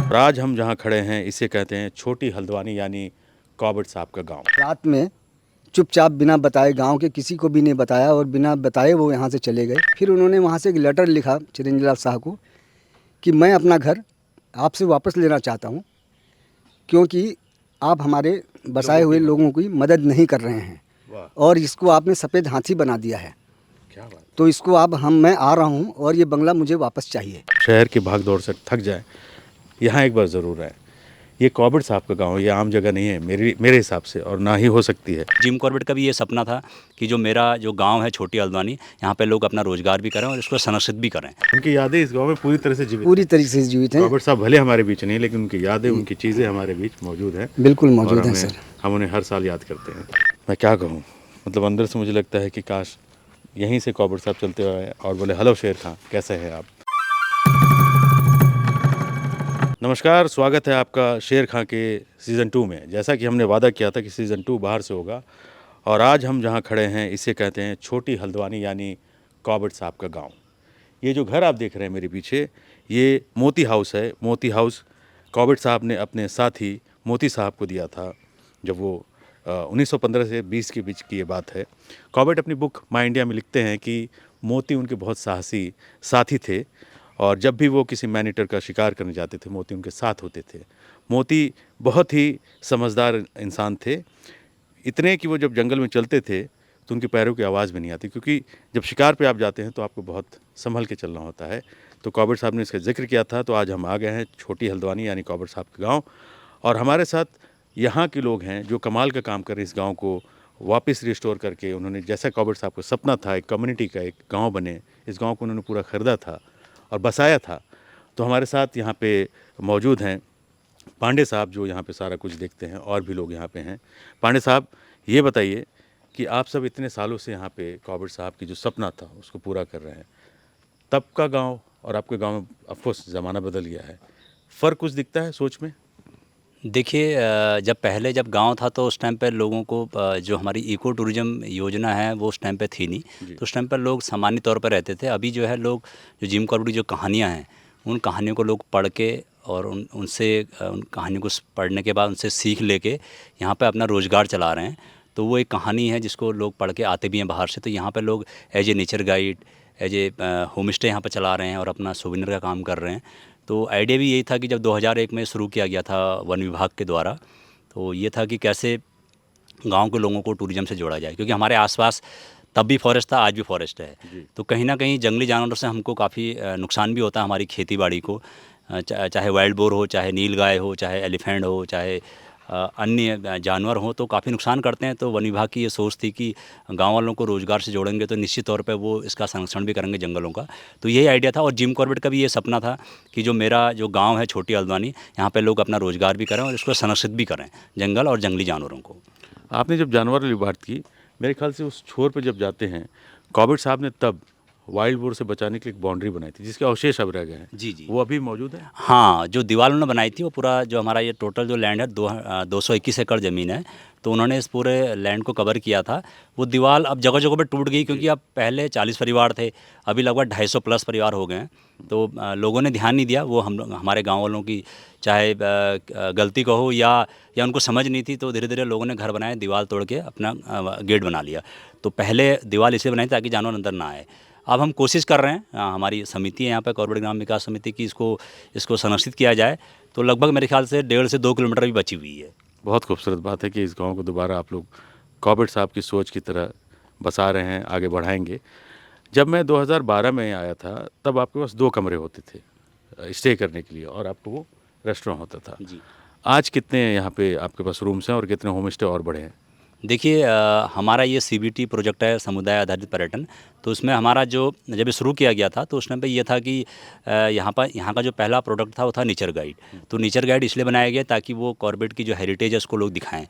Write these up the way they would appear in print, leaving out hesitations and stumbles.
और आज हम जहाँ खड़े हैं इसे कहते हैं छोटी हल्द्वानी यानी कॉबर्ड साहब का गांव। रात में चुपचाप बिना बताए गांव के किसी को भी नहीं बताया और बिना बताए वो यहाँ से चले गए। फिर उन्होंने वहाँ से एक लेटर लिखा चिरंजीवी लाल शाह को कि मैं अपना घर आपसे वापस लेना चाहता हूँ, क्योंकि आप हमारे बसाए हुए लोगों की मदद नहीं कर रहे हैं और इसको आपने सफ़ेद हाथी बना दिया है। क्या बात। तो इसको अब मैं आ रहा हूँ और ये बंगला मुझे वापस चाहिए। शहर की भाग दौड़ से थक जाए, यहाँ एक बार ज़रूर आए। ये कॉबर्ड साहब का गांव, ये आम जगह नहीं है मेरे हिसाब से, और ना ही हो सकती है। जिम कॉर्बेट का भी ये सपना था कि जो मेरा जो गांव है छोटी हल्द्वानी, यहाँ पे लोग अपना रोजगार भी करें और इसको संरक्षित भी करें। उनकी यादें इस गांव में पूरी तरह से जीवित पूरी तरीके से जीवित हैं। कॉबर्ड साहब भले हमारे बीच नहीं, लेकिन उनकी यादें, उनकी चीज़ें हमारे बीच मौजूद हैं। बिल्कुल मौजूद हैं सर। हम उन्हें हर साल याद करते हैं। मैं क्या कहूँ, मतलब अंदर से मुझे लगता है कि काश यहीं से कॉबर्ड साहब चलते हुए और बोले, हेलो शेर खां, कैसे हैं आप। नमस्कार, स्वागत है आपका शेर खां के सीज़न 2 में। जैसा कि हमने वादा किया था कि सीज़न 2 बाहर से होगा, और आज हम जहां खड़े हैं इसे कहते हैं छोटी हल्द्वानी यानी कॉबर्ड साहब का गांव। ये जो घर आप देख रहे हैं मेरे पीछे, ये मोती हाउस है। मोती हाउस कॉबर्ड साहब ने अपने साथी मोती साहब को दिया था जब वो 1915 से 20 के बीच की ये बात है। कॉबर्ड अपनी बुक माई इंडिया में लिखते हैं कि मोती उनके बहुत साहसी साथी थे, और जब भी वो किसी मैन ईटर का शिकार करने जाते थे मोती उनके साथ होते थे। मोती बहुत ही समझदार इंसान थे, इतने कि वो जब जंगल में चलते थे तो उनके पैरों की आवाज़ भी नहीं आती, क्योंकि जब शिकार पे आप जाते हैं तो आपको बहुत संभल के चलना होता है। तो कॉबर्ड साहब ने इसका जिक्र किया था। तो आज हम आ गए हैं छोटी हल्द्वानी यानी कॉबर्ड साहब के गाँव, और हमारे साथ यहाँ के लोग हैं जो कमाल का काम कर रहे हैं। इस गाँव को वापस रिस्टोर करके उन्होंने, जैसा कॉबर्ड साहब का सपना था एक कम्युनिटी का, एक गाँव बने, इस गाँव को उन्होंने पूरा खरीदा था और बसाया था। तो हमारे साथ यहाँ पे मौजूद हैं पांडे साहब, जो यहाँ पे सारा कुछ देखते हैं, और भी लोग यहाँ पे हैं। पांडे साहब, ये बताइए कि आप सब इतने सालों से यहाँ पे कॉबर्ड साहब की जो सपना था उसको पूरा कर रहे हैं। तब का गांव और आपके गांव में ऑफकोर्स ज़माना बदल गया है, फ़र्क कुछ दिखता है सोच में? देखिए, जब गांव था तो उस टाइम पे लोगों को जो हमारी इको टूरिज़्म योजना है वो उस टाइम पे थी नहीं, तो उस टाइम पर लोग सामान्य तौर पर रहते थे। अभी जो है लोग जो जिम कॉर्बेट की जो कहानियाँ हैं उन कहानियों को लोग पढ़ के और उनसे उन कहानियों को पढ़ने के बाद उनसे सीख लेके यहाँ पे अपना रोज़गार चला रहे हैं। तो वो एक कहानी है जिसको लोग पढ़ के आते भी हैं बाहर से। तो यहाँ पे लोग as a nature guide, as a home stay यहाँ पर चला रहे हैं और अपना सोवेनियर का काम कर रहे हैं। तो आइडिया भी यही था कि जब 2001 में शुरू किया गया था वन विभाग के द्वारा, तो ये था कि कैसे गांव के लोगों को टूरिज़्म से जोड़ा जाए, क्योंकि हमारे आसपास तब भी फॉरेस्ट था, आज भी फॉरेस्ट है। तो कहीं ना कहीं जंगली जानवरों से हमको काफ़ी नुकसान भी होता है हमारी खेती बाड़ी को। चाहे वाइल्ड बोर हो, चाहे नीलगाय हो, चाहे एलिफेंट हो, चाहे अन्य जानवर हों, तो काफ़ी नुकसान करते हैं। तो वन विभाग की ये सोच थी कि गांव वालों को रोज़गार से जोड़ेंगे तो निश्चित तौर पे वो इसका संरक्षण भी करेंगे जंगलों का। तो यही आइडिया था। और जिम कॉर्बेट का भी ये सपना था कि जो मेरा जो गांव है छोटी हल्द्वानी, यहाँ पे लोग अपना रोज़गार भी करें और इसको संरक्षित भी करें, जंगल और जंगली जानवरों को। आपने जब जानवर वाली बात की, मेरे ख्याल से उस छोर पे जब जाते हैं, कॉबर्ड साहब ने तब वाइल्ड बोर से बचाने के लिए एक बाउंड्री बनाई थी जिसके अवशेष अब रह गए हैं। जी। वो अभी मौजूद है? हाँ, जो दीवार उन्होंने बनाई थी वो पूरा जो हमारा ये टोटल जो लैंड है 221 एकड़ ज़मीन है, तो उन्होंने इस पूरे लैंड को कवर किया था। वो दीवार अब जगह जगह पे टूट गई, क्योंकि अब पहले 40 परिवार थे, अभी लगभग 250 प्लस परिवार हो गए हैं। तो लोगों ने ध्यान नहीं दिया। वो हमारे गाँव वालों की चाहे गलती कहो या उनको समझ नहीं थी, तो धीरे धीरे लोगों ने घर बनाए, दीवार तोड़ के अपना गेट बना लिया। तो पहले दीवार इसलिए बनाई ताकि जानवर अंदर ना आए। अब हम कोशिश कर रहे हैं, हमारी समिति है यहाँ पे कॉर्बेट ग्राम विकास समिति की, इसको संरक्षित किया जाए। तो लगभग मेरे ख्याल से 1.5 से 2 किलोमीटर भी बची हुई है। बहुत खूबसूरत बात है कि इस गांव को दोबारा आप लोग कॉबर्ड साहब की सोच की तरह बसा रहे हैं, आगे बढ़ाएंगे। जब मैं 2012 में आया था तब आपके पास 2 कमरे होते थे स्टे करने के लिए, और आपको वो रेस्टोरेंट होता था जी। आज कितने यहाँ पे आपके पास रूम्स हैं और कितने होम स्टे और बड़े हैं? देखिए, हमारा ये सीबीटी प्रोजेक्ट है, समुदाय आधारित पर्यटन। तो उसमें हमारा जो जब ये शुरू किया गया था तो उस टाइम पे ये था कि यहाँ का जो पहला प्रोडक्ट था वो था नेचर गाइड। तो नेचर गाइड इसलिए बनाया गया ताकि वो कॉर्बेट की जो हेरिटेज है उसको लोग दिखाएं,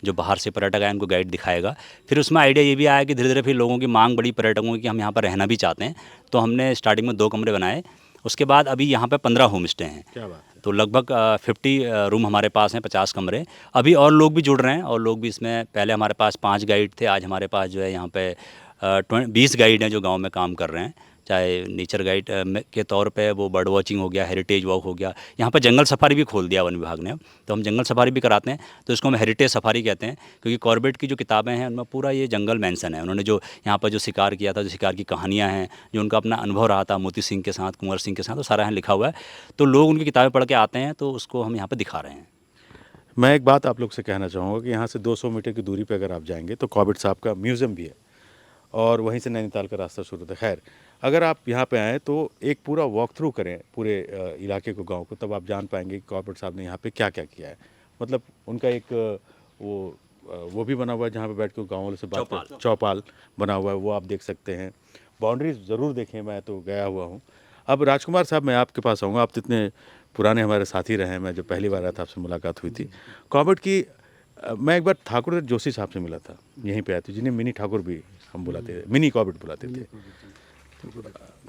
जो बाहर से पर्यटक आए उनको गाइड दिखाएगा। फिर उसमें आइडिया ये भी आया कि धीरे धीरे फिर लोगों की मांग बढ़ी पर्यटकों की कि हम यहाँ पर रहना भी चाहते हैं। तो हमने स्टार्टिंग में 2 कमरे बनाए। उसके बाद अभी यहाँ पे 15 होम स्टे हैं। क्या बात है। तो लगभग 50 रूम हमारे पास हैं, 50 कमरे। अभी और लोग भी जुड़ रहे हैं, और लोग भी इसमें, पहले हमारे पास 5 गाइड थे, आज हमारे पास जो है यहाँ पे 20 गाइड हैं जो गांव में काम कर रहे हैं, चाहे नेचर गाइड के तौर पे वो बर्ड वॉचिंग हो गया, हेरिटेज वॉक हो गया। यहाँ पर जंगल सफारी भी खोल दिया वन विभाग ने, तो हम जंगल सफारी भी कराते हैं। तो इसको हम हेरिटेज सफारी कहते हैं, क्योंकि कॉर्बेट की जो किताबें हैं उनमें पूरा ये जंगल मेंशन है। उन्होंने जो यहाँ पर जो शिकार किया था, जो शिकार की कहानियाँ हैं, जो उनका अपना अनुभव रहा था मोती सिंह के साथ, कुंवर सिंह के साथ, तो सारा यहाँ लिखा हुआ है। तो लोग उनकी किताबें पढ़ के आते हैं, तो उसको हम यहाँ पर दिखा रहे हैं। मैं एक बात आप लोग से कहना चाहूँगा कि यहाँ से 200 मीटर की दूरी पे अगर आप जाएंगे तो कॉर्बेट साहब का म्यूज़ियम भी है और वहीं से नैनीताल का रास्ता शुरू होता है। खैर, अगर आप यहाँ पे आएँ तो एक पूरा वॉक थ्रू करें पूरे इलाके को, गांव को, तब आप जान पाएंगे कि कॉर्बेट साहब ने यहाँ पे क्या क्या किया है। मतलब उनका एक वो भी बना हुआ है जहाँ पे बैठ के गाँव वालों से बात चौपाल बना हुआ है, वो आप देख सकते हैं। बाउंड्रीज ज़रूर देखें, मैं तो गया हुआ हूँ। अब राजकुमार साहब, मैं आपके पास आऊँगा, आप तो इतने पुराने हमारे साथी रहे हैं। मैं जब पहली बार आया था आपसे मुलाकात हुई थी कॉर्बेट की। मैं एक बार ठाकुर जोशी साहब से मिला था, यहीं पे आए थे, जिन्हें मिनी ठाकुर भी हम बुलाते थे, मिनी कॉर्बेट बुलाते थे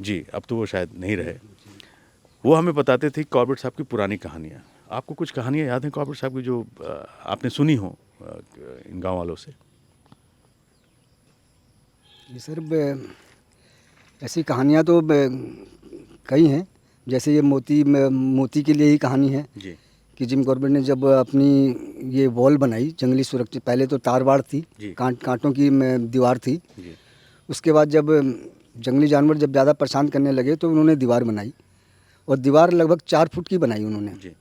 जी। अब तो वो शायद नहीं रहे। वो हमें बताते थे कॉर्बेट साहब की पुरानी कहानियाँ। आपको कुछ कहानियाँ याद हैं कॉर्बेट साहब की जो आपने सुनी हो इन गाँव वालों से? ये सर ऐसी कहानियाँ तो कई हैं। जैसे ये मोती के लिए ही कहानी है जी कि जिम कॉर्बेट ने जब अपनी ये वॉल बनाई जंगली सुरक्षा, पहले तो तारबाड़ थी, कांटों की दीवार थी जी। उसके बाद जब जंगली जानवर जब ज़्यादा परेशान करने लगे तो उन्होंने दीवार बनाई और दीवार लगभग 4 फुट की बनाई उन्होंने जी।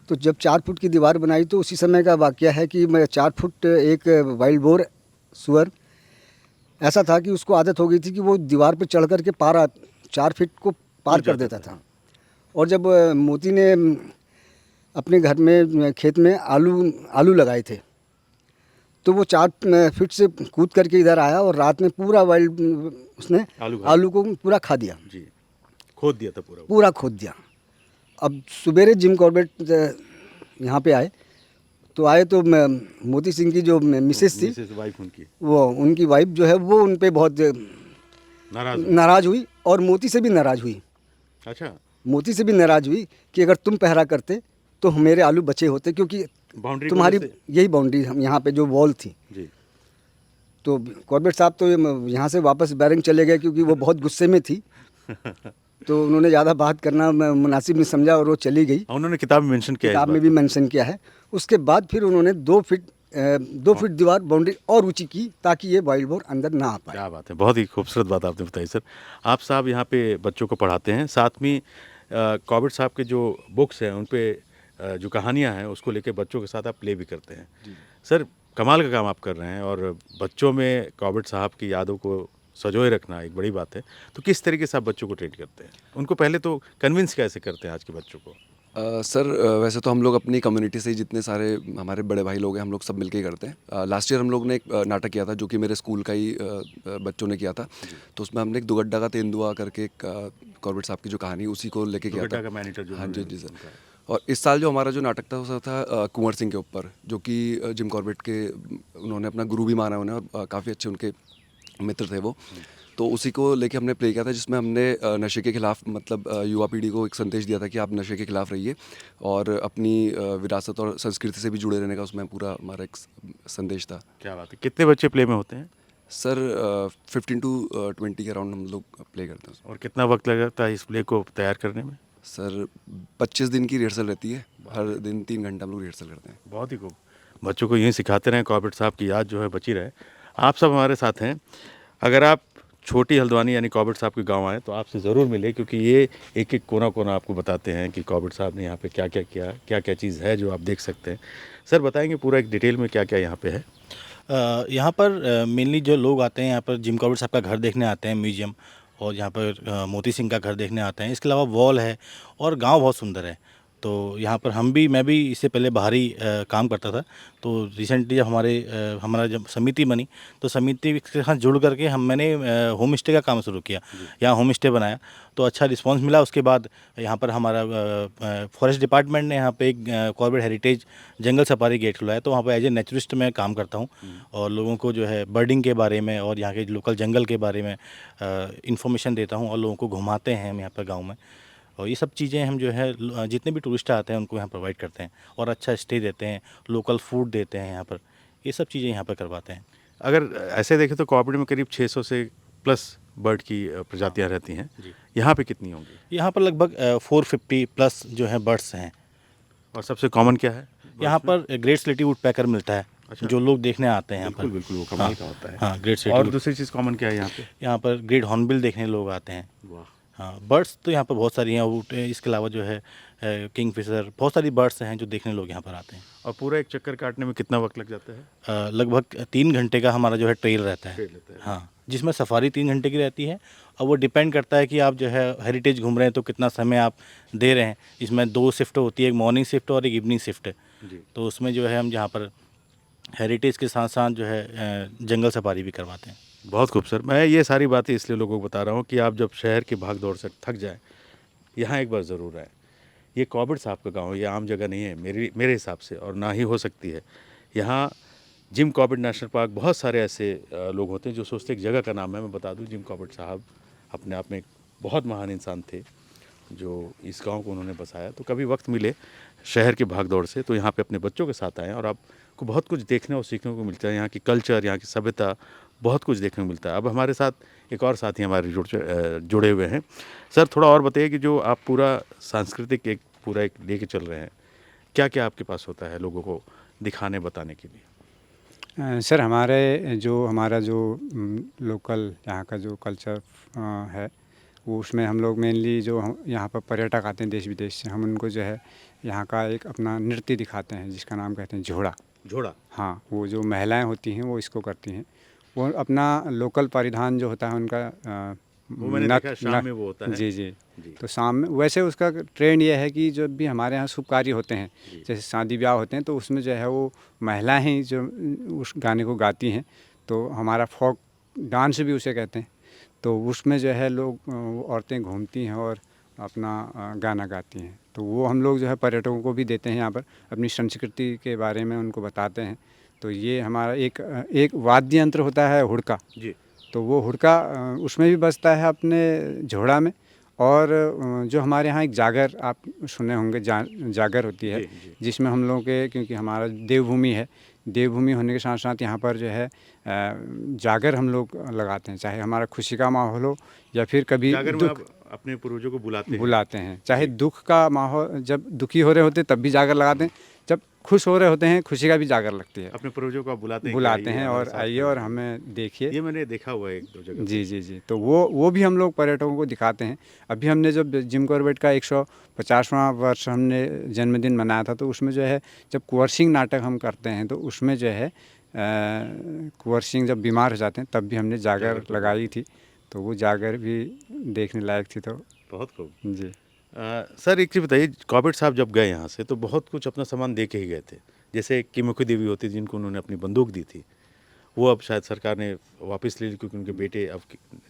तो जब 4 फुट की दीवार बनाई तो उसी समय का वाकया है कि मैं 4 फुट एक वाइल्ड बोर सुअर ऐसा था कि उसको आदत हो गई थी कि वो दीवार पर चढ़ कर के 4 फीट को पार कर देता था। और जब मोती ने अपने घर में खेत में आलू लगाए थे तो वो 4 फीट से कूद करके इधर आया और रात में पूरा वाइल्ड उसने आलू को पूरा खा दिया जी। खोद दिया था पूरा खोद दिया। अब सवेरे जिम कॉर्बेट यहाँ पे आए तो मोती सिंह की जो मिसेस थी, वाइफ उनकी, वो उनकी वाइफ जो है वो उन पे बहुत नाराज़ हुई और मोती से भी नाराज़ हुई। अच्छा। मोती से भी नाराज़ हुई कि अगर तुम पहरा करते तो मेरे आलू बचे होते, क्योंकि बाउंड्री तुम्हारी यही बाउंड्री हम यहाँ पे जो वॉल थी जी। तो कॉर्बेट साहब तो यहाँ से वापस बैरंग चले गए क्योंकि वो बहुत गुस्से में थी तो उन्होंने ज़्यादा बात करना मुनासिब नहीं समझा और वो चली गई। उन्होंने किताब में मेंशन किया है, किताब में भी मेंशन किया है। उसके बाद फिर उन्होंने 2 फीट दीवार बाउंड्री और ऊंची की ताकि ये वाइल्ड बोर अंदर ना आ पाए। क्या बात है, बहुत ही खूबसूरत बात आपने बताई सर। आप साहब यहाँ पे बच्चों को पढ़ाते हैं, साथ में कॉर्बेट साहब के जो बुक्स हैं उन पे जो कहानियाँ हैं उसको लेके बच्चों के साथ आप प्ले भी करते हैं। सर, कमाल का काम आप कर रहे हैं और बच्चों में कॉर्बेट साहब की यादों को सजोए रखना एक बड़ी बात है। तो किस तरीके से आप बच्चों को ट्रेन करते हैं, उनको पहले तो कन्विंस कैसे करते हैं आज के बच्चों को? सर वैसे तो हम लोग अपनी कम्युनिटी से ही जितने सारे हमारे बड़े भाई लोग हैं हम लोग सब मिलके ही करते हैं। लास्ट ईयर हम लोग ने एक नाटक किया था जो कि मेरे स्कूल का ही बच्चों ने किया था। तो उसमें हमने एक दुगड्डा का तेंदुआ करके एक कॉर्बेट साहब की जो कहानी उसी को लेके किया था। हाँ जी जी सर। और इस साल जो हमारा जो नाटक था वो था कुंवर सिंह के ऊपर, जो कि जिम कॉर्बेट के उन्होंने अपना गुरु भी माना उन्हें और काफ़ी अच्छे उनके मित्र थे वो। तो उसी को लेके हमने प्ले किया था जिसमें हमने नशे के खिलाफ मतलब युवा पीढ़ी को एक संदेश दिया था कि आप नशे के खिलाफ रहिए और अपनी विरासत और संस्कृति से भी जुड़े रहने का उसमें पूरा हमारा एक संदेश था। क्या बात है। कितने बच्चे प्ले में होते हैं? सर 15 to 20 के अराउंड हम लोग प्ले करते हैं। और कितना वक्त लगता है इस प्ले को तैयार करने में? सर 25 दिन की रिहर्सल रहती है, हर दिन 3 घंटा हम लोग रिहर्सल करते हैं। बहुत ही खूब। बच्चों को यही सिखाते रहें, कॉर्बेट साहब की याद जो है बची रहे। आप सब हमारे साथ हैं। अगर आप छोटी हल्द्वानी यानी कॉर्बेट साहब के गांव आए तो आपसे ज़रूर मिले, क्योंकि ये एक एक कोना कोना आपको बताते हैं कि कॉर्बेट साहब ने यहाँ पे क्या क्या किया, क्या क्या चीज़ है जो आप देख सकते हैं। सर बताएंगे पूरा एक डिटेल में क्या क्या यहाँ पे है? यहाँ पर मेनली जो लोग आते हैं यहाँ पर जिम कॉर्बेट साहब का घर देखने आते हैं, म्यूजियम, और यहाँ पर मोती सिंह का घर देखने आते हैं। इसके अलावा वॉल है और गांव बहुत सुंदर है। तो यहाँ पर मैं भी इससे पहले बाहरी काम करता था। तो रिसेंटली जब हमारा जब समिति बनी तो समिति के साथ जुड़ करके मैंने होम स्टे का काम शुरू किया। यहाँ होम स्टे बनाया तो अच्छा रिस्पांस मिला। उसके बाद यहाँ पर हमारा फॉरेस्ट डिपार्टमेंट ने यहाँ पे एक कॉर्बेट हेरिटेज जंगल सफारी गेट खुलाया। तो वहाँ पर एज ए नेचुरिस्ट मैं काम करता हूँ और लोगों को जो है बर्डिंग के बारे में और यहाँ के लोकल जंगल के बारे में इंफॉर्मेशन देता हूँ और लोगों को घुमाते हैं हम यहाँ पर गाँव में। और ये सब चीज़ें हम जो है जितने भी टूरिस्ट आते हैं उनको यहाँ प्रोवाइड करते हैं और अच्छा स्टे देते हैं, लोकल फूड देते हैं यहाँ पर। ये सब चीज़ें यहाँ पर करवाते हैं। अगर ऐसे देखें तो कॉर्बेट में करीब 600 से प्लस बर्ड की प्रजातियां रहती हैं, यहाँ पे कितनी होंगी? यहाँ पर लगभग 450 प्लस जो है बर्ड्स हैं। और सबसे कॉमन क्या है? यहाँ पर ग्रेट स्लेटी वुडपेकर मिलता है, अच्छा। जो लोग देखने आते हैं यहाँ पर। बिल्कुल बिल्कुल, वो कमाल का होता है। हाँ, ग्रेट और स्लेटी। दूसरी चीज़ कॉमन क्या है यहाँ पे? यहाँ पर ग्रेट हॉर्नबिल देखने लोग आते हैं। वाह। हाँ, बर्ड्स तो यहाँ पर बहुत सारी हैं। इसके अलावा जो है किंगफिशर, बहुत सारी बर्ड्स हैं जो देखने लोग यहाँ पर आते हैं। और पूरा एक चक्कर काटने में कितना वक्त लग जाता है? लगभग 3 घंटे का हमारा जो है ट्रेल रहता है। ट्रेल रहता है। हाँ, जिसमें सफारी 3 घंटे की रहती है, और वो डिपेंड करता है कि आप जो है हेरिटेज घूम रहे हैं तो कितना समय आप दे रहे हैं। इसमें 2 शिफ्ट होती है, एक मॉर्निंग शिफ्ट और एक इवनिंग शिफ्ट। जी। तो उसमें जो है हम जहाँ पर हेरिटेज के साथ साथ जो है जंगल सफारी भी करवाते हैं। बहुत खूब सर। मैं ये सारी बातें इसलिए लोगों को बता रहा हूँ कि आप जब शहर की भाग दौड़ से थक जाएं, यहाँ एक बार ज़रूर आएँ। ये कॉर्बेट साहब का गांव है, ये आम जगह नहीं है मेरे हिसाब से, और ना ही हो सकती है। यहाँ जिम कॉर्बेट नेशनल पार्क, बहुत सारे ऐसे लोग होते हैं जो सोचते हैं एक जगह का नाम है। मैं बता दूं, जिम कॉर्बेट साहब अपने आप में एक बहुत महान इंसान थे जो इस गांव को उन्होंने बसाया। तो कभी वक्त मिले शहर की भागदौड़ से तो यहाँ पे अपने बच्चों के साथ आएँ, और आपको बहुत कुछ देखने और सीखने को मिलता है। यहाँ की कल्चर, यहाँ की सभ्यता, बहुत कुछ देखने को मिलता है। अब हमारे साथ एक और साथी हमारे जुड़े हुए हैं। सर, थोड़ा और बताइए कि जो आप पूरा सांस्कृतिक एक लेके चल रहे हैं, क्या क्या आपके पास होता है लोगों को दिखाने बताने के लिए? सर, हमारा जो लोकल यहाँ का जो कल्चर है, वो उसमें हम लोग मेनली जो यहाँ पर पर्यटक आते हैं देश विदेश से, हम उनको जो है यहाँ का एक अपना नृत्य दिखाते हैं जिसका नाम कहते हैं झोड़ा। झोड़ा? हाँ, वो जो महिलाएं होती हैं वो इसको करती हैं। वो अपना लोकल परिधान जो होता है उनका वो मैंने देखा शाम में वो होता है। जी जी। तो शाम में वैसे उसका ट्रेंड ये है कि जब भी हमारे यहाँ शुभ कार्य होते हैं, जैसे शादी ब्याह होते हैं, तो उसमें जो है वो महिलाएं ही जो उस गाने को गाती हैं। तो हमारा फोक डांस भी उसे कहते हैं। तो उसमें जो है लोग औरतें घूमती हैं और अपना गाना गाती हैं। तो वो हम लोग जो है पर्यटकों को भी देते हैं यहाँ पर, अपनी संस्कृति के बारे में उनको बताते हैं। तो ये हमारा एक वाद्य यंत्र होता है हुड़का जी। तो वो हुड़का उसमें भी बजता है अपने झोड़ा में। और जो हमारे यहाँ एक जागर आप सुने होंगे, जागर होती है, जिसमें हम लोग के, क्योंकि हमारा देवभूमि है, देवभूमि होने के साथ साथ यहाँ पर जो है जागर हम लोग लगाते हैं। चाहे हमारा खुशी का माहौल हो या फिर कभी दुख, अपने पूर्वजों को बुलाते हैं। चाहे दुख का माहौल, जब दुखी हो रहे होते तब भी जागर लगाते हैं, जब खुश हो रहे होते हैं खुशी का भी जागर लगती है। अपने पूर्वजों को बुलाते हैं और आइए और हमें देखिए। ये मैंने देखा हुआ है 1-2 जगह। जी जी जी। तो वो भी हम लोग पर्यटकों को दिखाते हैं। अभी हमने जब जिम कॉर्बेट का 150वां वर्ष हमने जन्मदिन मनाया था, तो उसमें जो है जब कुंवर सिंह नाटक हम करते हैं, तो उसमें जो है कुंवर सिंह जब बीमार हो जाते हैं तब भी हमने जागर लगाई थी। तो वो जागर भी देखने लायक थी। तो बहुत खूब जी। सर, एक चीज़ बताइए, कॉर्बेट साहब जब गए यहाँ से तो बहुत कुछ अपना सामान दे के ही गए थे। जैसे किमुखी देवी होती, जिनको उन्होंने अपनी बंदूक दी थी, वो अब शायद सरकार ने वापस ले ली, क्योंकि उनके बेटे अब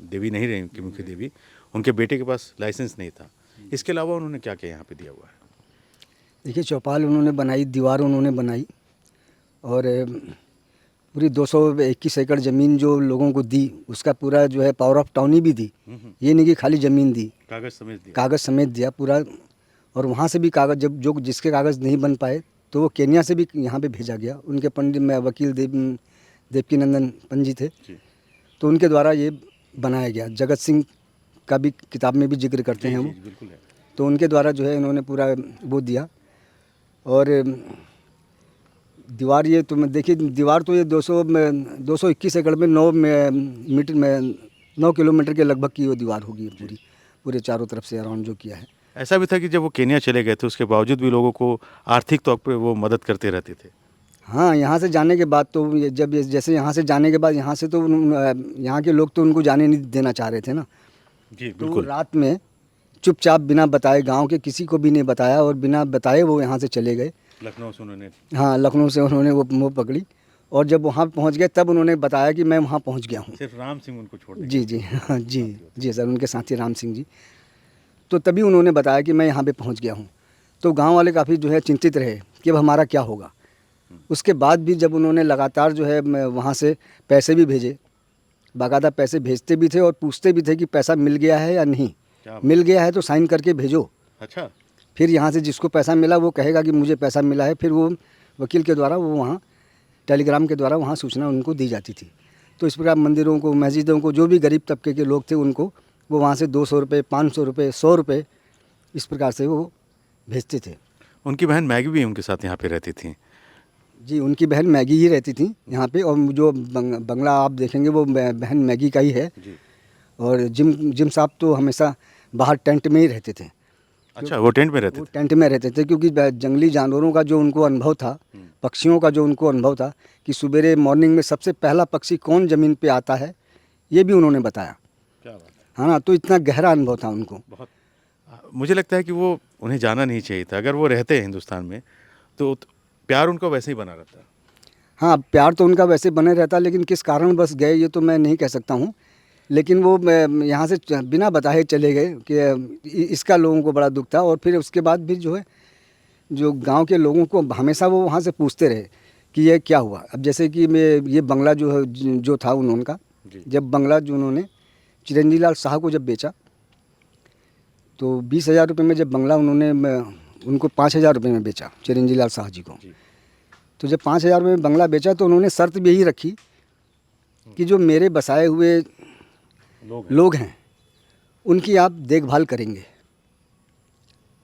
देवी नहीं रहे, किमुखी देवी, उनके बेटे के पास लाइसेंस नहीं था। इसके अलावा उन्होंने क्या क्या यहाँ पे दिया हुआ है? देखिए, चौपाल उन्होंने बनाई, दीवार उन्होंने बनाई, और पूरी 221 एकड़ ज़मीन जो लोगों को दी, उसका पूरा जो है पावर ऑफ टाउनी भी दी। ये नहीं कि खाली ज़मीन दी, कागज़ समेत दिया पूरा। और वहाँ से भी कागज़, जब जो जिसके कागज़ नहीं बन पाए तो वो केन्या से भी यहाँ पे भेजा गया। उनके पंडित में वकील देवकीनंदन पंत जी थे, तो उनके द्वारा ये बनाया गया। जगत सिंह का भी किताब में भी जिक्र करते हैं वो, तो उनके द्वारा जो है इन्होंने पूरा वो दिया। और दीवार, ये तो मैं देखिए, दीवार तो ये 221 एकड़ में 9 किलोमीटर के लगभग की वो दीवार होगी पूरे चारों तरफ से अराउंड जो किया है। ऐसा भी था कि जब वो केन्या चले गए थे उसके बावजूद भी लोगों को आर्थिक तौर पे वो मदद करते रहते थे। हाँ, यहाँ से जाने के बाद तो जैसे यहाँ से जाने के बाद यहाँ से तो यहाँ के लोग तो उनको जाने नहीं देना चाह रहे थे ना। जी तो बिल्कुल। रात में चुपचाप बिना बताए, गांव के किसी को भी नहीं बताया, और बिना बताए वो यहाँ से चले गए। लखनऊ से उन्होंने, हाँ, लखनऊ से उन्होंने वो पकड़ी, और जब वहाँ पहुँच गए तब उन्होंने बताया कि मैं वहाँ पहुँच गया हूँ। सिर्फ राम सिंह उनको छोड़ जी जी हाँ जी जी सर, उनके साथी राम सिंह जी। तो तभी उन्होंने बताया कि मैं यहाँ पे पहुँच गया हूँ। तो गांव वाले काफ़ी जो है चिंतित रहे कि अब हमारा क्या होगा। उसके बाद भी जब उन्होंने लगातार जो है वहाँ से पैसे भी भेजे, बाकायदा पैसे भेजते भी थे और पूछते भी थे कि पैसा मिल गया है या नहीं, मिल गया है तो साइन करके भेजो। अच्छा। फिर यहाँ से जिसको पैसा मिला वो कहेगा कि मुझे पैसा मिला है, फिर वो वकील के द्वारा वो वहाँ टेलीग्राम के द्वारा वहाँ सूचना उनको दी जाती थी। तो इस प्रकार मंदिरों को, मस्जिदों को, जो भी गरीब तबके के लोग थे उनको वो वहाँ से 200 रुपये, 500 रुपये, 100 रुपये इस प्रकार से वो भेजते थे। उनकी बहन मैगी भी उनके साथ यहाँ पे रहती थी। जी, उनकी बहन मैगी ही रहती थी यहाँ पे, और जो बंगला आप देखेंगे वो बहन मैगी का ही है। और जिम साहब तो हमेशा बाहर टेंट में ही रहते थे। अच्छा, वो टेंट में रहते वो थे। टेंट में रहते थे क्योंकि जंगली जानवरों का जो उनको अनुभव था, पक्षियों का जो उनको अनुभव था कि सवेरे मॉर्निंग में सबसे पहला पक्षी कौन ज़मीन पे आता है, ये भी उन्होंने बताया। क्या बात है। हाँ ना, तो इतना गहरा अनुभव था उनको। बहुत मुझे लगता है कि वो उन्हें जाना नहीं चाहिए था। अगर वो रहते हिंदुस्तान में तो प्यार उनका वैसे ही बना रहता। हाँ, प्यार तो उनका वैसे बने रहता, लेकिन किस कारण बस गए ये तो मैं नहीं कह सकता हूँ। लेकिन वो यहाँ से बिना बताए चले गए कि इसका लोगों को बड़ा दुख था। और फिर उसके बाद भी जो है, जो गांव के लोगों को हमेशा वो वहाँ से पूछते रहे कि ये क्या हुआ। अब जैसे कि ये बंगला जो है, जो था उनका, जब बंगला जो उन्होंने चिरंजीवी लाल शाह को जब बेचा तो 20,000 रुपये में जब बंगला उन्होंने उनको 5,000 रुपये में बेचा, चिरंजीवी लाल शाह जी को। तो जब 5,000 रुपये में बंगला बेचा तो उन्होंने शर्त भी यही रखी कि जो मेरे बसाए हुए लोग हैं उनकी आप देखभाल करेंगे।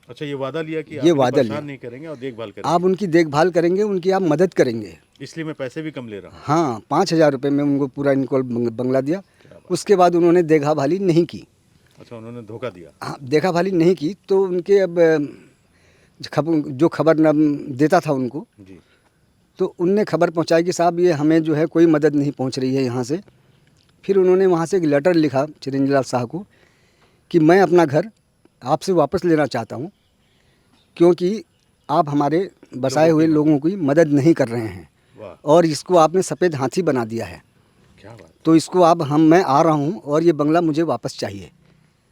अच्छा, ये वादा लिया कि ये आप वादा परेशान लिया। नहीं करेंगे और देखभाल करेंगे। आप उनकी देखभाल करेंगे, उनकी आप मदद करेंगे। इसलिए मैं पैसे भी कम ले रहा हूँ। हाँ, 5,000 रुपये में उनको पूरा इनको बंगला दिया। उसके बाद उन्होंने देखभाली नहीं की। अच्छा, उन्होंने धोखा दिया। हाँ, देखभाली नहीं की तो उनके अब जो खबर न देता था उनको, जी। तो उनने खबर पहुंचाई कि साहब ये हमें जो है कोई मदद नहीं पहुंच रही है यहाँ से। फिर उन्होंने वहाँ से एक लेटर लिखा चिरंजीवी लाल शाह को कि मैं अपना घर आपसे वापस लेना चाहता हूँ क्योंकि आप हमारे बसाए हुए लोगों की मदद नहीं कर रहे हैं वाह, और इसको आपने सफ़ेद हाथी बना दिया है। क्या बात। तो इसको आप मैं आ रहा हूँ और ये बंगला मुझे वापस चाहिए।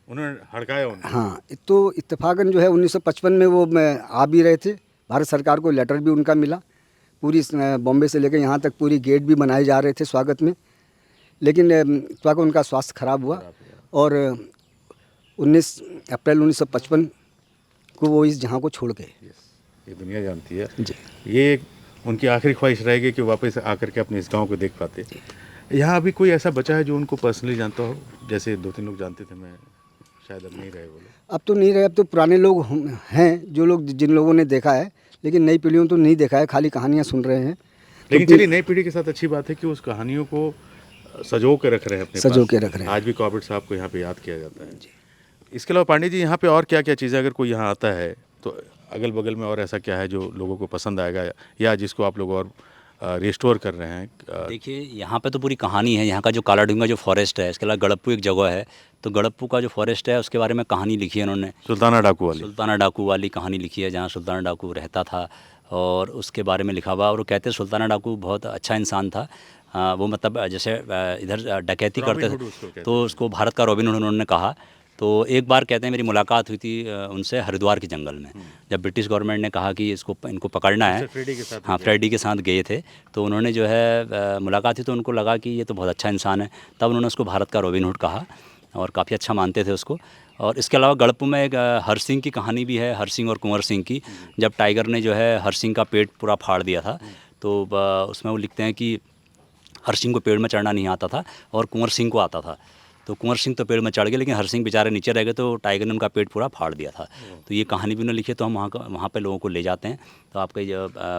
उन्होंने हड़काया उनको। हाँ, तो इत्तेफाकन जो है 1955 में वो आ भी रहे थे। भारत सरकार को लेटर भी उनका मिला, पूरी बॉम्बे से लेकर यहाँ तक पूरी गेट भी बनाए जा रहे थे स्वागत में। लेकिन इत्तेफाकन उनका स्वास्थ्य खराब हुआ और 19 अप्रैल 1955 को वो इस जहाँ को छोड़ गए। ये दुनिया जानती है जी। ये उनकी आखिरी ख्वाहिश रहेगी कि वापस आकर के अपने इस गांव को देख पाते। यहाँ अभी कोई ऐसा बचा है जो उनको पर्सनली जानता हो? जैसे 2-3 लोग जानते थे, मैं शायद अब नहीं रहे वो लोग। अब तो नहीं रहे, अब तो पुराने लोग हैं जो लोग जिन लोगों ने देखा है, लेकिन नई पीढ़ियों तो नहीं देखा है, खाली कहानियाँ सुन रहे हैं। लेकिन चलिए, नई पीढ़ी के साथ अच्छी बात है कि उस कहानियों को सजो के रख रहे हैं अपने सजो पास। के रख रहे हैं। आज भी कॉर्बेट साहब को यहाँ पे याद किया जाता है। इसके अलावा पांडे जी, यहाँ पे और क्या क्या चीज़ें, अगर कोई यहाँ आता है तो अगल बगल में और ऐसा क्या है जो लोगों को पसंद आएगा या जिसको आप लोग और रिस्टोर कर रहे हैं? देखिए, यहाँ पे तो पूरी कहानी है। यहाँ का जो कालाडूंगा जो फॉरेस्ट है, इसके अलावा गड़प्पू एक जगह है, तो गड़प्पू का जो फॉरेस्ट है उसके बारे में कहानी लिखी है उन्होंने। सुल्ताना डाकू वाली। सुल्ताना डाकू वाली कहानी लिखी है, जहाँ सुल्ताना डाकू रहता था और उसके बारे में लिखा हुआ। और वो कहते हैं सुल्ताना डाकू बहुत अच्छा इंसान था। वो मतलब जैसे इधर डकैती करते थे तो उसको भारत का रॉबिन हुड उन्होंने कहा। तो एक बार कहते हैं मेरी मुलाकात हुई थी उनसे हरिद्वार के जंगल में, जब ब्रिटिश गवर्नमेंट ने कहा कि इनको पकड़ना है। फ्रेडी के साथ। हाँ, फ्रेडी के साथ गए थे, तो उन्होंने जो है मुलाकात हुई तो उनको लगा कि ये तो बहुत अच्छा इंसान है। तब उन्होंने उसको भारत का रॉबिन हुड कहा और काफ़ी अच्छा मानते थे उसको। और इसके अलावा गड़प्पू में एक हर सिंह की कहानी भी है, हर सिंह और कुंवर सिंह की। जब टाइगर ने जो है हर सिंह का पेट पूरा फाड़ दिया था, तो उसमें वो लिखते हैं कि हर सिंह को पेड़ में चढ़ना नहीं आता था और कुंवर सिंह को आता था। तो कुंवर सिंह तो पेड़ में चढ़ गए, लेकिन हर सिंह बेचारे नीचे रह गए, तो टाइगर ने उनका पेट पूरा फाड़ दिया था। तो ये कहानी भी उन्होंने लिखी है। तो हम वहाँ पे लोगों को ले जाते हैं। तो आपके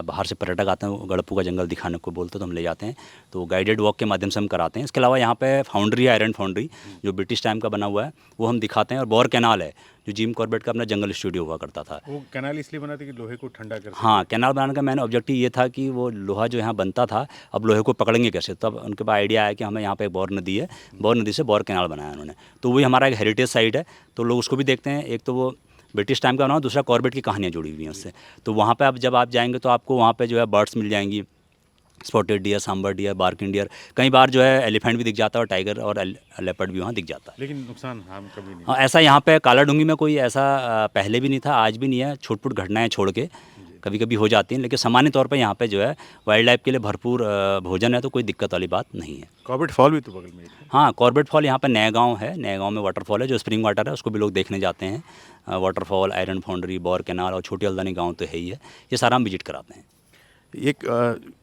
बाहर से पर्यटक आते हैं, गड़प्पू का जंगल दिखाने को बोलते तो हम ले जाते हैं, तो गाइडेड वॉक के माध्यम से हम कराते हैं। इसके अलावा यहाँ पे फाउंड्री है, आयरन फाउंड्री, जो ब्रिटिश टाइम का बना हुआ है, वो हम दिखाते हैं। और बॉर कैनाल है, जो जिम कॉर्बेट का अपना जंगल स्टूडियो हुआ करता था। वो कैनाल इसलिए बना था कि लोहे को ठंडा कर। हाँ, कैनाल बनाने का मैंने ऑब्जेक्टिव ये था कि वो लोहा जो यहाँ बनता था, अब लोहे को पकड़ेंगे कैसे। तब उनके पास आइडिया आया कि हमें यहाँ पे एक बौर नदी है, बौर नदी से बौर कैनाल बनाया उन्होंने। तो वही हमारा एक हेरिटेज साइट है, तो लोग उसको भी देखते हैं। एक तो वो ब्रिटिश टाइम का बना, दूसरा कॉर्बेट की कहानियाँ जुड़ी हुई हैं उससे। तो वहाँ पे जब आप जाएंगे तो आपको वहाँ पे जो है बर्ड्स मिल जाएंगी, spotted deer, sambar deer, barking deer, कई बार जो है एलिफेंट भी दिख जाता है और टाइगर और लेपर्ड भी वहाँ दिख जाता है। लेकिन नुकसान हम कभी नहीं। हाँ, ऐसा यहाँ पे कालाडूंगी में कोई ऐसा पहले भी नहीं था, आज भी नहीं है। छुटपुट घटनाएं छोड़ के कभी कभी हो जाती हैं, लेकिन सामान्य तौर पे यहाँ पे जो है वाइल्ड लाइफ के लिए भरपूर भोजन है, तो कोई दिक्कत वाली बात नहीं है। कॉर्बेट फॉल भी तो बगल में ही है। हाँ, कॉर्बेट फॉल यहाँ पे नया गांव है, नया गांव में वाटरफॉल है, जो स्प्रिंग वाटर है, उसको भी लोग देखने जाते हैं। वाटरफॉल, आयरन फाउंड्री, बौर कैनाल और छोटी हल्द्वानी गाँव तो है ही है, ये सारा हम विजिट कराते हैं। एक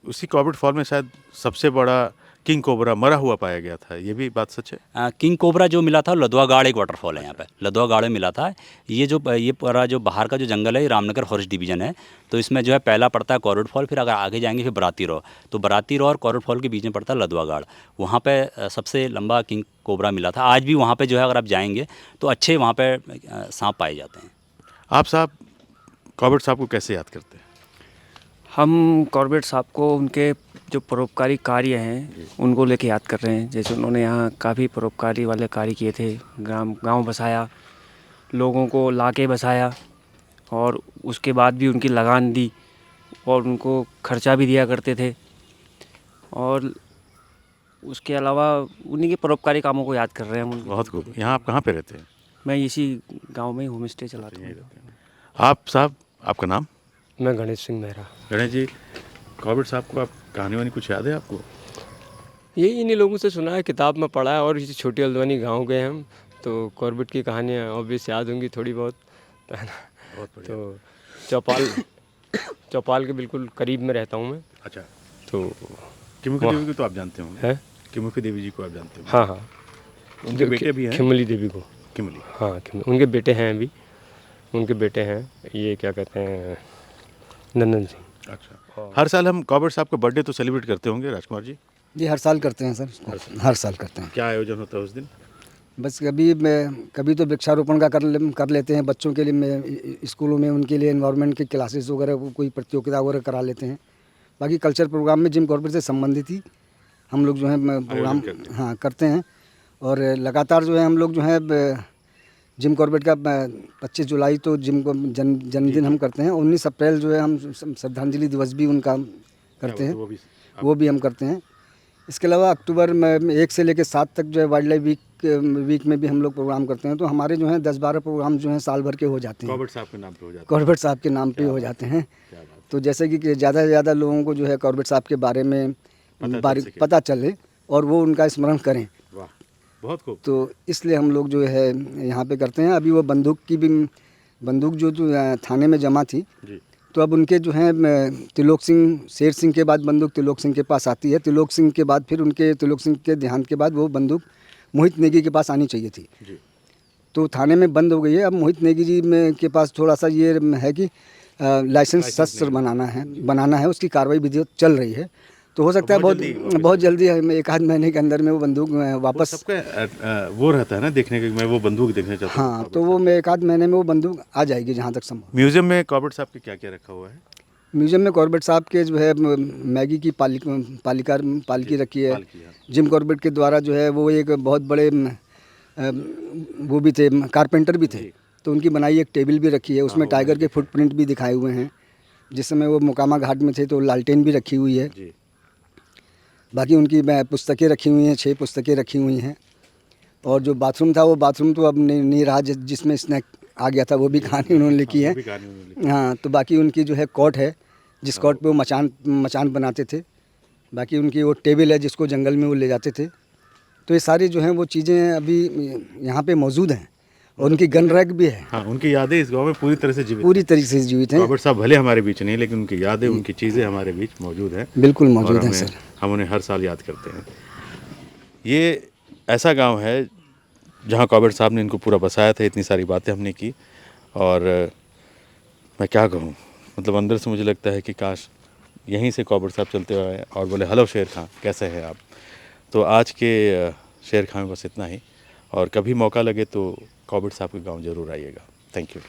उसी कॉर्बेट फॉल में शायद सबसे बड़ा किंग कोबरा मरा हुआ पाया गया था, ये भी बात सच है? किंग कोबरा जो मिला था लदवा गाड़ एक वाटरफॉल है यहाँ पे, लदवा गाड़ में मिला था। ये पूरा जो बाहर का जो जंगल है ये रामनगर फॉरेस्ट डिवीजन है। तो इसमें जो है पहला पड़ता है कॉर्बेट फॉल, फिर अगर आगे जाएंगे फिर बराती रो। तो बराती रो और कॉर्बेट फॉल के बीच में पड़ता है लदवा गाड़। वहाँ पे सबसे लंबा किंग कोबरा मिला था। आज भी वहाँ पे जो है अगर आप जाएंगे तो अच्छे वहाँ पे सांप पाए जाते हैं। आप साहब कॉर्बेट साहब को कैसे याद करते हैं? हम कॉर्बेट साहब को उनके जो परोपकारी कार्य हैं उनको लेके याद कर रहे हैं। जैसे उन्होंने यहाँ काफ़ी परोपकारी वाले कार्य किए थे, गांव बसाया, लोगों को लाके बसाया, और उसके बाद भी उनकी लगान दी और उनको खर्चा भी दिया करते थे। और उसके अलावा उन्हीं के परोपकारी कामों को याद कर रहे हैं हम। बहुत खूब। यहाँ आप कहाँ पे रहते हैं? मैं इसी गांव में होम स्टे चलाता हूँ। आप साहब, आपका नाम? मैं गणेश सिंह मेहरा। गणेश जी, कॉर्बेट साहब को आप कहानी वानी कुछ याद है आपको? यही इन्हीं लोगों से सुना है, किताब में पढ़ा है, और इसी छोटी हल्द्वानी गांव गए हम तो कॉर्बेट की कहानियाँ ऑब्वियस याद होंगी थोड़ी बहुत, है ना। बहुत बढ़िया। तो चौपाल के बिल्कुल करीब में रहता हूँ मैं। अच्छा, तो किमुखी देवी को तो आप जानते होंगे? है, किमुखी देवी जी को आप जानते होंगे? हाँ हाँ, उनके बेटे भी हैं? खिमली देवी को, किमली। हाँ उनके बेटे हैं, अभी उनके बेटे हैं, ये क्या कहते हैं, नंदन सिंह। अच्छा, हर साल हम कॉर्बेट साहब का बर्थडे तो सेलिब्रेट करते होंगे राजकुमार जी? ये हर साल करते हैं सर, हर साल करते हैं। क्या आयोजन होता है उस दिन? बस कभी तो वृक्षारोपण का कर लेते हैं बच्चों के लिए, में स्कूलों में उनके लिए एनवायरनमेंट की क्लासेस वगैरह, कोई प्रतियोगिता वगैरह करा लेते हैं। बाकी कल्चर प्रोग्राम में जिम कॉर्बेट से संबंधित ही हम लोग जो है प्रोग्राम करते हैं। और लगातार जो है हम लोग जो है जिम कॉर्बेट का 25 जुलाई तो जिम को जन्मदिन हम करते हैं। 19 अप्रैल जो है हम श्रद्धांजलि दिवस भी उनका करते हैं, वो भी हम करते हैं। इसके अलावा अक्टूबर में 1 से लेकर 7 तक जो है वाइल्ड लाइफ वीक में भी हम लोग प्रोग्राम करते हैं। तो हमारे जो है 10-12 प्रोग्राम जो हैं साल भर के हो जाते हैं, कॉर्बेट साहब के नाम पे हो जाते हैं। कॉर्बेट साहब के नाम पे हो जाते हैं। तो जैसे कि ज़्यादा से ज़्यादा लोगों को जो है कॉर्बेट साहब के बारे में पता चले और वो उनका स्मरण करें। वाह, बहुत खूब। तो इसलिए हम लोग जो है यहाँ पे करते हैं। अभी वो बंदूक जो थाने में जमा थी, तो अब उनके जो है त्रिलोक सिंह, शेर सिंह के बाद बंदूक त्रिलोक सिंह के पास आती है। त्रिलोक सिंह के बाद फिर उनके त्रिलोक सिंह के देहांत के बाद वो बंदूक मोहित नेगी के पास आनी चाहिए थी। तो थाने में बंद हो गई है। अब मोहित नेगी जी के पास थोड़ा सा ये है कि लाइसेंस शस्त्र बनाना है, उसकी कार्रवाई विधि चल रही है। तो हो सकता है बहुत जल्दी 1-आध महीने के अंदर में वो बंदूक वापस, सबका वो रहता है ना देखने के, मैं वो बंदूक देखने चाहता हूँ। हाँ, तो वो में 1-आध महीने में वो बंदूक आ जाएगी जहाँ तक संभव। म्यूजियम में कॉर्बेट साहब के क्या क्या रखा हुआ है? म्यूजियम में कॉर्बेट साहब के जो है मैगी की पालकी रखी है। जिम कॉर्बेट के द्वारा जो है वो एक बहुत बड़े वो भी थे, कारपेंटर भी थे, तो उनकी बनाई एक टेबल भी रखी है। उसमें टाइगर के फुटप्रिंट भी दिखाए हुए हैं। जिस समय वो मोकामा घाट में थे तो लालटेन भी रखी हुई है। बाकी उनकी पुस्तकें रखी हुई हैं, 6 पुस्तकें रखी हुई हैं। और जो बाथरूम था वो बाथरूम तो अब नहीं रहा, जिसमें स्नैक आ गया था, वो भी कहानी उन्होंने लिखी है। हाँ, तो बाकी उनकी जो है कोट है, जिस कोट पे वो मचान बनाते थे। बाकी उनकी वो टेबल है जिसको जंगल में वो ले जाते थे। तो ये सारी जो हैं वो चीज़ें अभी यहाँ पे मौजूद हैं। और उनकी गन रैक भी है। हाँ, उनकी यादें इस गांव में पूरी तरह से जीवित हैं। कॉर्बेट साहब भले हमारे बीच नहीं, लेकिन उनकी यादें, उनकी चीज़ें हमारे बीच मौजूद हैं। बिल्कुल मौजूद हैं सर। हम उन्हें हर साल याद करते हैं। ये ऐसा गांव है जहां कॉर्बेट साहब ने इनको पूरा बसाया था। इतनी सारी बातें हमने की, और मैं क्या कहूँ, मतलब अंदर से मुझे लगता है कि काश यहीं से कॉर्बेट साहब चलते हुए और बोले, हेलो शेर खां, कैसे हैं आप। तो आज के शेर खां में बस इतना ही, और कभी मौका लगे तो कॉर्बेट साहब के गांव ज़रूर आइएगा। Thank you.